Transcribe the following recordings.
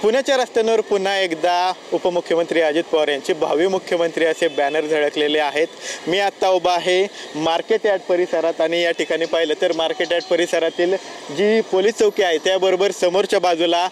पुण्याच्या रस्त्यांवर पुन्हा एकदा उपमुख्यमंत्री अजित पवार यांचे भावी मुख्यमंत्री असे बॅनर झळकलेले आहेत। मी आत्ता उभा आहे मार्केट यार्ड परिसरात आणि या ठिकाणी पाहिलं तर मार्केट यार्ड परिसरातील जी पोलीस चौकी आहे त्याबरोबर समोरच्या बाजूला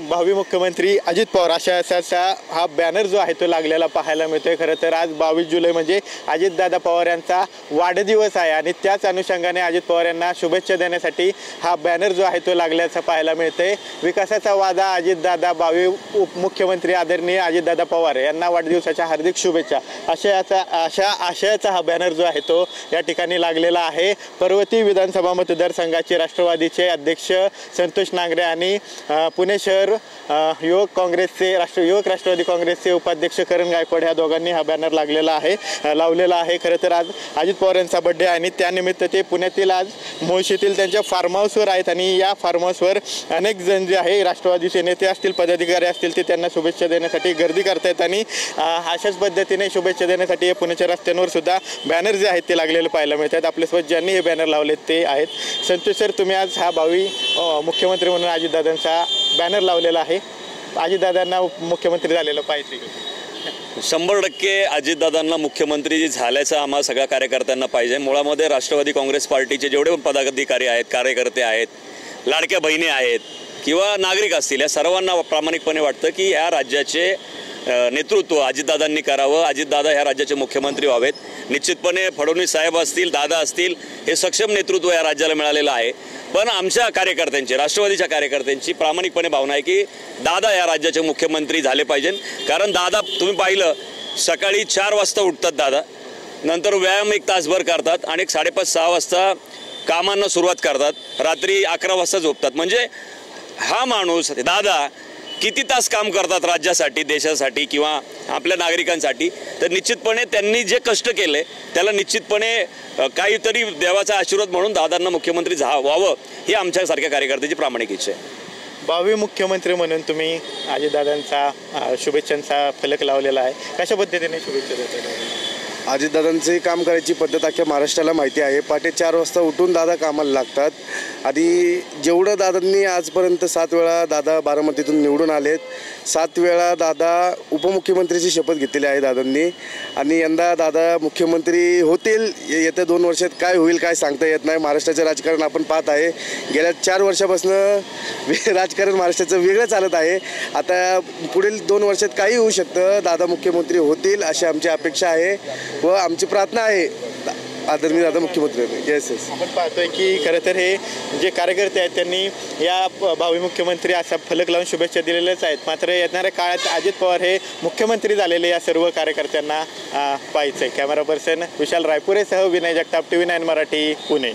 भावी मुख्यमंत्री अजित पवार अशा हा बॅनर जो आहे तो लागलेला पाहायला मिळतोय। खरं तर आज 22 जुलै म्हणजे अजितदादा पवार यांचा वाढदिवस आहे आणि त्याच अनुषंगाने अजित पवार यांना शुभेच्छा देण्यासाठी हा बॅनर जो आहे तो लागल्याचं पाहायला मिळतंय। विकासाचा वादा अजितदादा भावी उपमुख्यमंत्री आदरणीय अजितदादा पवार यांना वाढदिवसाच्या हार्दिक शुभेच्छा अशा आशयाचा हा बॅनर जो आहे तो या ठिकाणी लागलेला आहे। पर्वती विधानसभा मतदारसंघाचे राष्ट्रवादीचे अध्यक्ष संतोष नांगरे आणि पुणे शहर युवक काँग्रेसचे युवक राष्ट्रवादी काँग्रेसचे उपाध्यक्ष करण गायकवाड या दोघांनी हा बॅनर लावलेला आहे। खरं तर आज अजित पवार यांचा बर्थडे आहे आणि त्यानिमित्त ते पुण्यातील आज मुळशीतील त्यांच्या फार्म हाऊसवर आहेत आणि या फार्म हाऊसवर अनेक जण जे आहे राष्ट्रवादीचे नेते असतील पदाधिकारी असतील ते त्यांना शुभेच्छा देण्यासाठी गर्दी करतायत आणि अशाच पद्धतीने शुभेच्छा देण्यासाठी पुण्याच्या रस्त्यांवर सुद्धा बॅनर जे आहेत ते लागलेले पाहायला मिळतात। आपल्यासोबत ज्यांनी हे बॅनर लावले ते आहेत संतोष सर, तुम्ही आज हा भावी मुख्यमंत्री म्हणून अजितदादांचा बॅनर लावलेला आहे, अजितदादांना मुख्यमंत्री झालेलं पाहिजे? 100% अजितदादांना मुख्यमंत्री झाल्याचं आम्हा सगळ्या कार्यकर्त्यांना पाहिजे। मुळामध्ये राष्ट्रवादी काँग्रेस पार्टीचे जेवढे पदाधिकारी आहेत, कार्यकर्ते आहेत, लाडक्या बहिणी आहेत किंवा नागरिक असतील, या सर्वांना प्रामाणिकपणे वाटतं की या राज्याचे नेतृत्व अजितदादांनी करावं, अजितदादा ह्या राज्याचे मुख्यमंत्री व्हावेत। निश्चितपणे फडणवीस साहेब असतील, दादा असतील, हे सक्षम नेतृत्व या राज्याला मिळालेलं आहे। पण आमच्या कार्यकर्त्यांची, राष्ट्रवादीच्या कार्यकर्त्यांची प्रामाणिकपणे भावना आहे की दादा या राज्याचे मुख्यमंत्री झाले पाहिजे। कारण दादा तुम्ही पाहिलं सकाळी 4 वाजता उठतात दादा, नंतर व्यायाम 1 तासभर करतात आणि 5:30-6 वाजता कामांना सुरुवात करतात, रात्री 11 वाजता झोपतात। म्हणजे हा माणूस दादा किती तास काम करतात राज्यासाठी, देशासाठी किंवा आपल्या नागरिकांसाठी। तर निश्चितपणे त्यांनी जे कष्ट केले त्याला निश्चितपणे काहीतरी देवाचा आशीर्वाद म्हणून दादांना मुख्यमंत्री व्हावं ही आमच्यासारख्या कार्यकर्त्याची प्रामाणिक इच्छा आहे। भावी मुख्यमंत्री म्हणून तुम्ही अजितदादांचा शुभेच्छांचा फलक लावलेला आहे, कशा पद्धतीने शुभेच्छा देतात? अजितदादांचे काम करायची पद्धत अख्ख्या महाराष्ट्राला माहिती आहे। पहाटे 4 वाजता उठून दादा कामाला लागतात आणि जेवढं दादांनी आजपर्यंत 7 वेळा दादा बारामतीतून निवडून आलेत, 7 वेळा दादा उपमुख्यमंत्रीची शपथ घेतलेली आहे दादांनी आणि यंदा दादा मुख्यमंत्री होतील। येत्या 2 वर्षात काय होईल काय सांगता येत नाही। महाराष्ट्राचं राजकारण आपण पाहत आहे, गेल्या 4 वर्षापासून राजकारण महाराष्ट्राचं वेगळं चालत आहे। आता पुढील 2 वर्षात काही होऊ शकतं, दादा मुख्यमंत्री होतील अशी आमची अपेक्षा आहे व आमची प्रार्थना आहे आदरणीय दादा मुख्यमंत्री होते। येस येस, आपण पाहतोय की खरं तर हे जे कार्यकर्ते आहेत त्यांनी या भावी मुख्यमंत्री असा फलक लावून शुभेच्छा दिलेल्याच आहेत। मात्र येणाऱ्या काळात अजित पवार हे मुख्यमंत्री झालेले या सर्व कार्यकर्त्यांना पाहायचं आहे। कॅमेरा पर्सन विशाल रायपुरेसह विनय जगताप, TV9 मराठी, पुणे।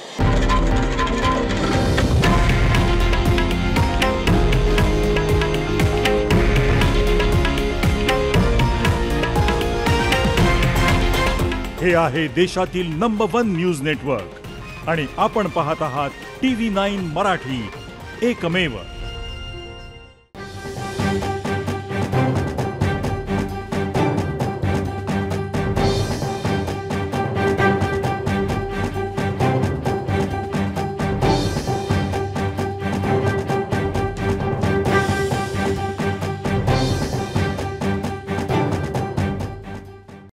हे आहे देशातील नंबर 1 न्यूज नेटवर्क आणि आपण पाहत आहात TV9 मराठी, एकमेव।